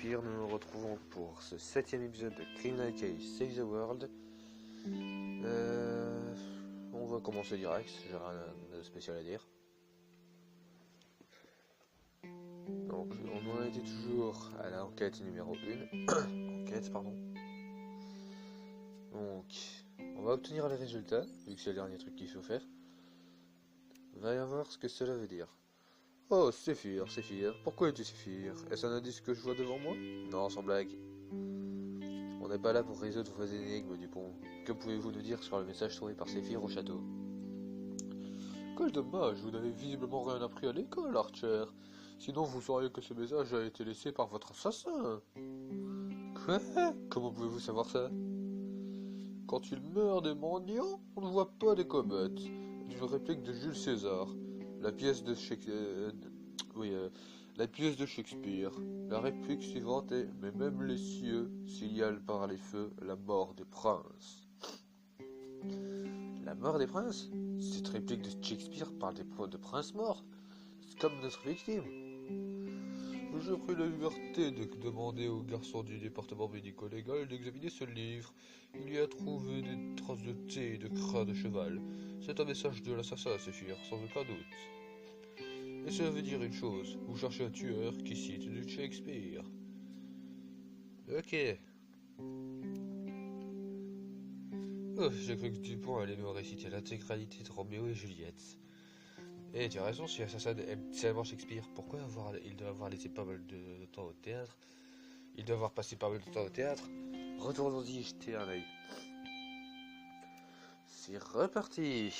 Séphir, nous nous retrouvons pour ce 7ème épisode de Criminal Case Save the World. On va commencer direct, j'ai rien de spécial à dire. Donc on en était toujours à l'enquête numéro 1. Enquête, pardon. Donc on va obtenir les résultats, vu que c'est le dernier truc qu'il faut faire. Va y voir ce que cela veut dire. Oh, Séphir, pourquoi es-tu Séphir? Est-ce un indice que je vois devant moi? Non, sans blague. On n'est pas là pour résoudre vos énigmes, Dupont. Que pouvez-vous nous dire sur le message trouvé par Séphir au château? Quel dommage, vous n'avez visiblement rien appris à l'école, Archer. Sinon vous sauriez que ce message a été laissé par votre assassin. Quoi? Comment pouvez-vous savoir ça? Quand il meurt des mendiants, on ne voit pas des comètes. D'une réplique de Jules César. La pièce de Shakespeare. La pièce de Shakespeare. La réplique suivante est: mais même les cieux signalent par les feux la mort des princes. La mort des princes? Cette réplique de Shakespeare parle de princes morts. C'est comme notre victime. J'ai pris la liberté de demander au garçon du département médico-légal d'examiner ce livre. Il y a trouvé des traces de thé et de crin de cheval. C'est un message de l'assassin, Séphir, sans aucun doute. Et cela veut dire une chose, vous cherchez un tueur qui cite du Shakespeare. Ok. Oh, j'ai cru que Dupont allait nous réciter l'intégralité de Roméo et Juliette. Eh, tu as raison, si l'assassin aime tellement Shakespeare, pourquoi il doit avoir laissé pas mal de temps au théâtre? Il doit avoir passé pas mal de temps au théâtre. Retournons-y jeter un œil. C'est reparti.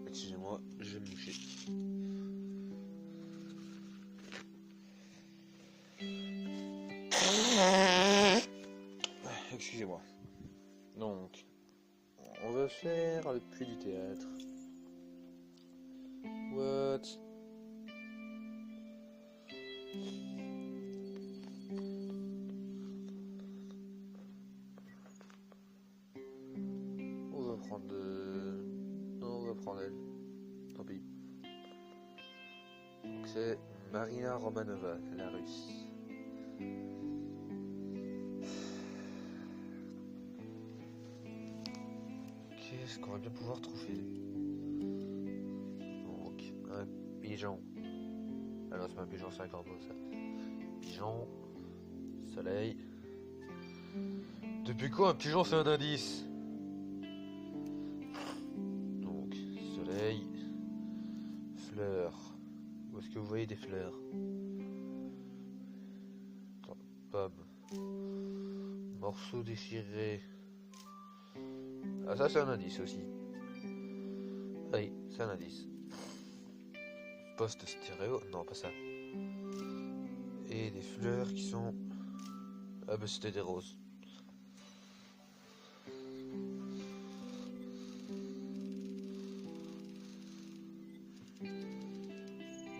Excusez-moi, je vais me moucher. Excusez-moi. Donc, on va faire le puits du théâtre. What? On va prendre de... Non, on va prendre elle. Tant pis. Donc c'est Marina Romanova, la russe. Qu'est-ce qu'on va bien pouvoir trouver? Donc, un pigeon. Ah non, c'est pas un pigeon, c'est un corbeau, ça. Pigeon, soleil. Depuis quand un pigeon c'est un indice? Donc, soleil, fleurs. Où est-ce que vous voyez des fleurs? Attends, pomme. Morceau déchiré. Ah, ça c'est un indice aussi. Ah oui, c'est un indice. Poste stéréo, non pas ça. Et des fleurs qui sont... Ah bah c'était des roses.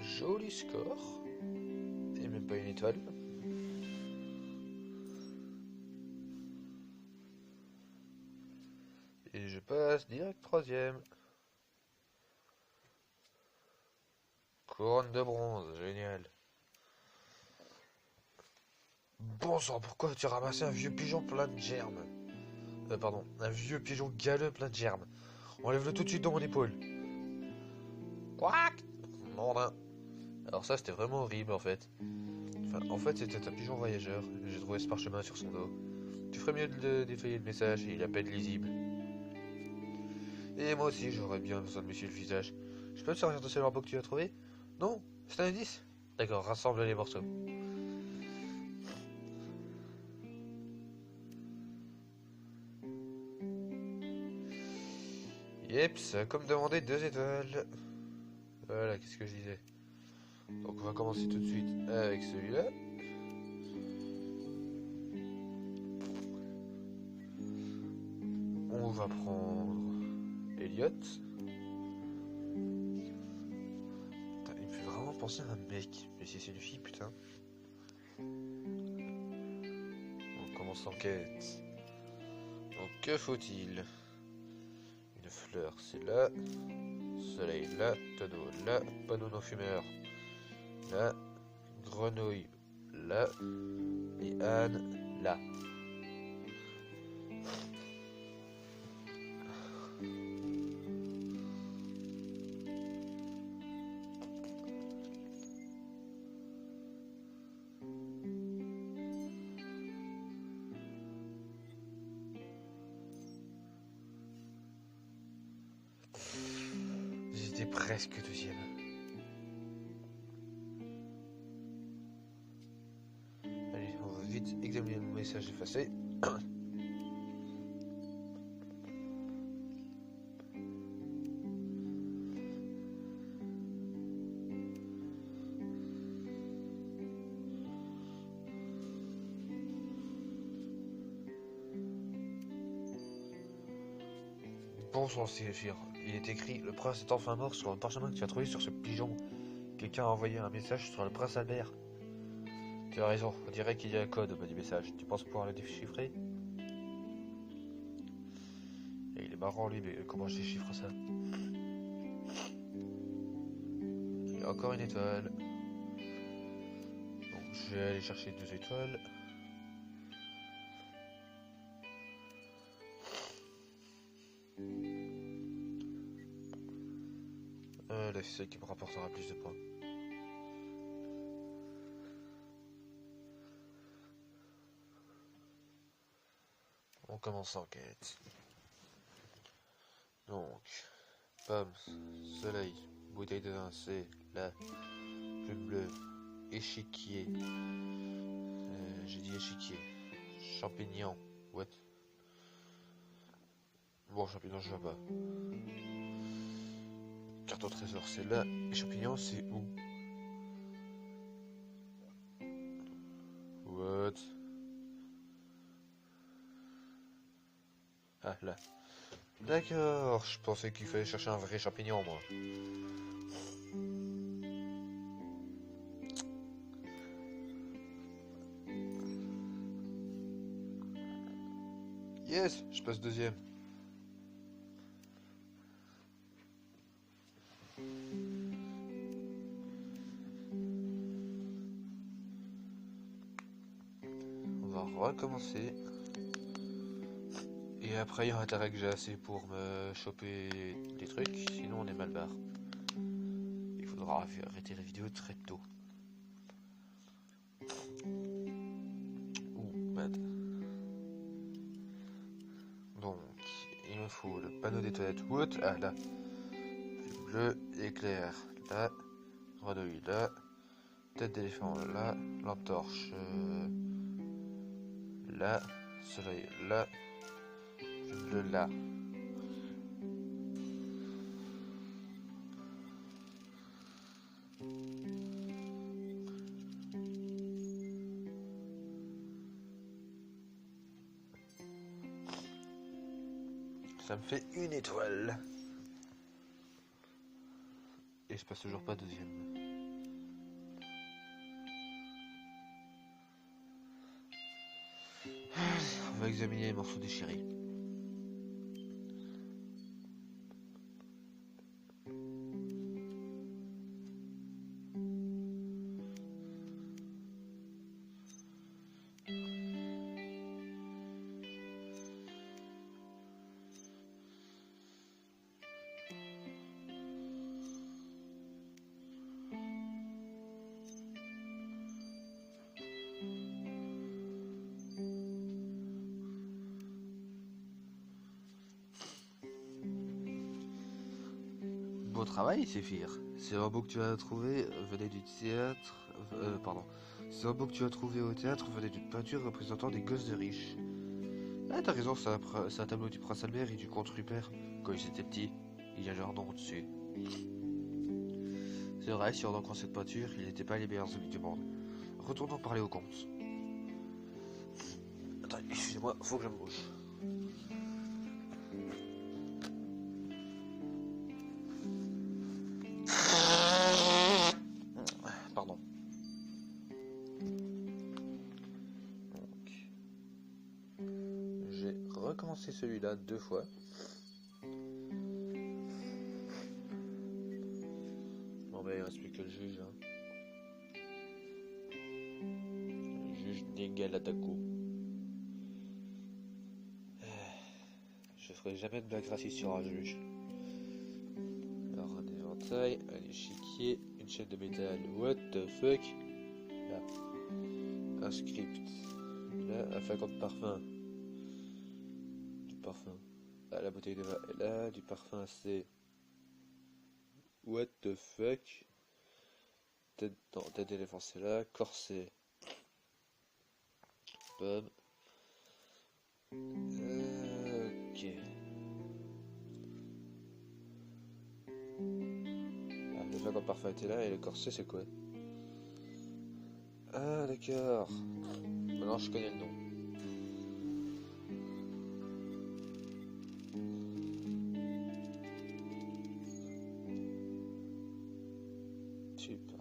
Joli score. Et même pas une étoile. Et je passe direct 3ème. Couronne de bronze, génial. Bon sang, pourquoi tu as ramassé un vieux pigeon plein de germes? Pardon, un vieux pigeon galeux plein de germes. Enlève-le tout de suite de mon épaule. Quack! Mandin. Alors ça, c'était vraiment horrible en fait. Enfin, en fait, c'était un pigeon voyageur. J'ai trouvé ce parchemin sur son dos. Tu ferais mieux de détailler le message, il est à peine lisible. Et moi aussi, j'aurais bien besoin de me suivre le visage. Je peux te servir de ce lambeau que tu as trouvé? Non? C'est un indice? D'accord, rassemble les morceaux. Yeps, comme demandé, 2 étoiles. Voilà, qu'est-ce que je disais? Donc on va commencer tout de suite avec celui-là. On va prendre Elliot. Putain, il me fait vraiment penser à un mec. Mais si c'est une fille, putain. On commence l'enquête. Donc que faut-il? Une Une fleur, c'est là. Soleil, là. Tonneau, là. Panneau non fumeur, là. Grenouille, là. Et Anne, là. J'étais presque deuxième. Allez, on va vite examiner le message effacé. Bon sang, Séphir. Il est écrit: le prince est enfin mort sur le parchemin que tu as trouvé sur ce pigeon. Quelqu'un a envoyé un message sur le prince Albert. Tu as raison, on dirait qu'il y a un code au bas du message. Tu penses pouvoir le déchiffrer? Et il est marrant lui, mais comment je déchiffre ça? Il y a encore une étoile. Donc je vais aller chercher 2 étoiles. Là, c'est celle qui me rapportera plus de points. On commence l'enquête. Donc, pomme, soleil, bouteille de vin, c'est là, plume bleue, échiquier. J'ai dit échiquier. Champignon, what? Bon, champignon, je vois pas. Carte au trésor, c'est là. Et champignon, c'est où? What? Ah, là. D'accord, je pensais qu'il fallait chercher un vrai champignon, moi. Yes, je passe deuxième. On va recommencer. Et après, il y aura intérêt que j'ai assez pour me choper des trucs, sinon on est mal barre. Il faudra arrêter la vidéo très tôt. Ouh, bad. Donc, il me faut le panneau des toilettes wood. Ah, là. Bleu, éclair, là. Grenouille, là. Tête d'éléphant, là. Lampe torche, là. Soleil, là. Bleu, là. Ça me fait une étoile. Et je passe toujours pas deuxième. On va examiner les morceaux déchirés. Beau travail, Séphir. Ces robots que tu as trouvés venaient du théâtre. Pardon. Ces robots que tu as trouvés au théâtre venaient d'une peinture représentant des gosses de riches. Ah, t'as raison, c'est un tableau du prince Albert et du comte Rupert. Quand ils étaient petits, il y a leur nom dessus. C'est vrai, si on en croit cette peinture, ils n'étaient pas les meilleurs amis du monde. Retournons parler au comte. Attends, excusez-moi, faut que je me bouge. Pardon. Donc, j'ai recommencé celui-là 2 fois. que le juge. Hein. Le juge Nengal Atako. Je ferai jamais de blague raciste sur un juge. Alors un éventail, un échiquier, une chaîne de métal. What the fuck? Là. Un script. Là, un flacon de parfum. Du parfum. Ah, la bouteille de vin est là. Du parfum, c'est... What the fuck? Tête d'éléphant, c'est là. Corset. Pomme. Ok. Ah, le flacon de parfum était là et le corset, c'est quoi? Ah, d'accord. Maintenant, je connais le nom. Super.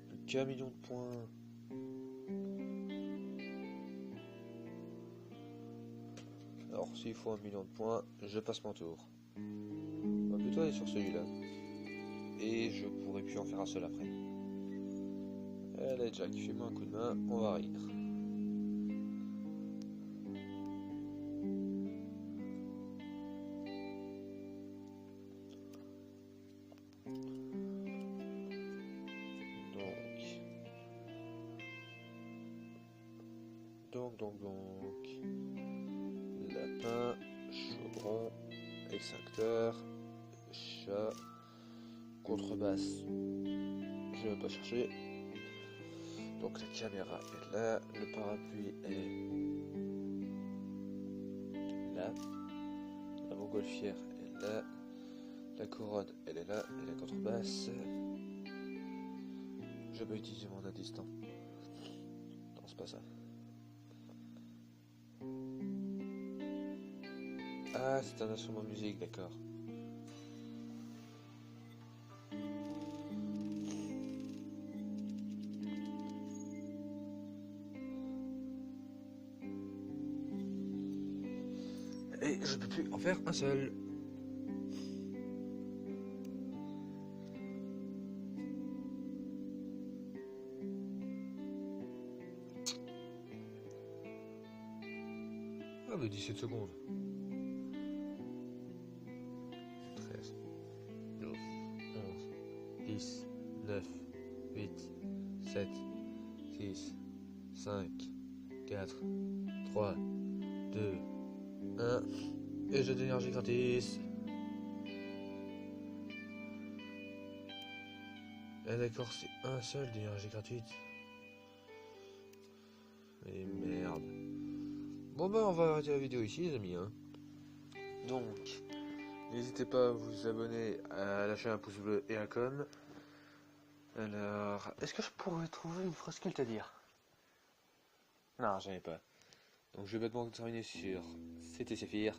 Plus qu'un million de points. Alors, s'il faut 1 million de points, je passe mon tour. On va plutôt aller sur celui-là. Et je pourrais plus en faire un seul après. Allez, Jack, fais-moi un coup de main, on va rire. Donc. Lapin, chaudron, extincteur, chat, contrebasse. Je vais même pas chercher. Donc la caméra est là, le parapluie est là, la montgolfière est là, la couronne elle est là, et la contrebasse. Je peux utiliser mon indice temps. Non, c'est pas ça. Ah, c'est un instrument de musique, d'accord. Et je peux plus en faire un seul. Ah bah 17 secondes. 13, 12, 11, 10, 9, 8, 7, 6, 5, 4, 3, 2, 1. Et jeu d'énergie gratis. Ah d'accord, c'est un seul d'énergie gratuite. Mais merde. Bon bah on va arrêter la vidéo ici les amis. Hein. Donc, n'hésitez pas à vous abonner, à lâcher un pouce bleu et un com. Alors, est-ce que je pourrais trouver une phrase culte à dire? Non, j'en ai pas. Donc je vais bêtement terminer sur C'était Séphir.